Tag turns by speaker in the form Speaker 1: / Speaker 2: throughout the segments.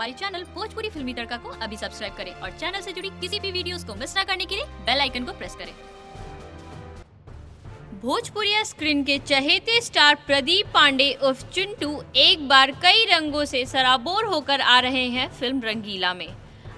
Speaker 1: हमारे चैनल भोजपुरी फिल्मी तड़का को अभी सब्सक्राइब करें और चैनल से जुड़ी किसी भी वीडियोस को मिस ना करने के लिए बेल आइकन को प्रेस करें। भोजपुरिया स्क्रीन के चहेते स्टार प्रदीप पांडे उर्फ चिंटू एक बार कई रंगों से सराबोर होकर आ रहे हैं फिल्म रंगीला में।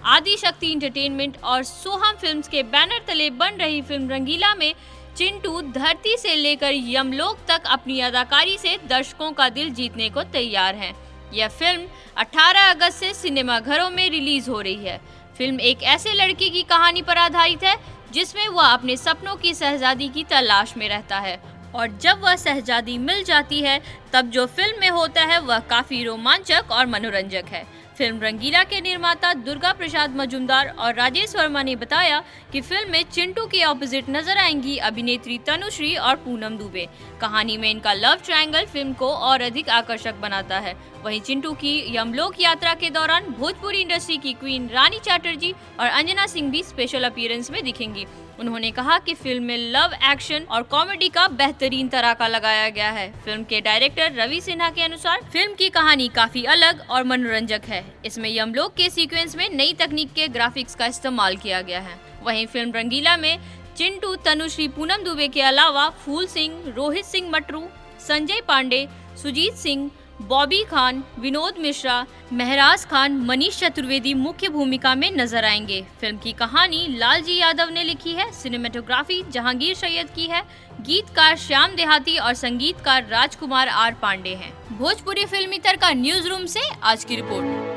Speaker 1: आदि शक्ति एंटरटेनमेंट और सोहम फिल्म्स के बैनर तले बन रही फिल्म रंगीला में चिंटू धरती से लेकर यमलोक तक अपनी अदाकारी से दर्शकों का दिल जीतने को तैयार हैं। यह फिल्म 18 अगस्त से सिनेमाघरों में रिलीज हो रही है। फिल्म एक ऐसे लड़के की कहानी पर आधारित है जिसमें वह अपने सपनों की शहजादी की तलाश में रहता है और जब वह शहजादी मिल जाती है तब जो फिल्म में होता है वह काफी रोमांचक और मनोरंजक है। फिल्म रंगीला के निर्माता दुर्गा प्रसाद मजूमदार और राजेश वर्मा ने बताया कि फिल्म में चिंटू के ऑपोजिट नजर आएंगी अभिनेत्री तनुश्री और पूनम दुबे। कहानी में इनका लव ट्रायंगल फिल्म को और अधिक आकर्षक बनाता है। वहीं चिंटू की यमलोक यात्रा के दौरान भोजपुरी इंडस्ट्री की क्वीन रानी चैटर्जी और अंजना सिंह भी स्पेशल अपीयरेंस में दिखेंगी। उन्होंने कहा कि फिल्म में लव, एक्शन और कॉमेडी का बेहतरीन तड़का लगाया गया है। फिल्म के डायरेक्टर रवि सिन्हा के अनुसार फिल्म की कहानी काफी अलग और मनोरंजक है। इसमें यमलोक के सीक्वेंस में नई तकनीक के ग्राफिक्स का इस्तेमाल किया गया है। वहीं फिल्म रंगीला में चिंटू, तनुश्री, पूनम दुबे के अलावा फूल सिंह, रोहित सिंह मटरू, संजय पांडे, सुजीत सिंह, बॉबी खान, विनोद मिश्रा, महराज खान, मनीष चतुर्वेदी मुख्य भूमिका में नजर आएंगे। फिल्म की कहानी लालजी यादव ने लिखी है। सिनेमेटोग्राफी जहांगीर सैयद की है। गीतकार श्याम देहाती और संगीतकार राजकुमार आर पांडे हैं। भोजपुरी फिल्मी तड़का न्यूज रूम से आज की रिपोर्ट।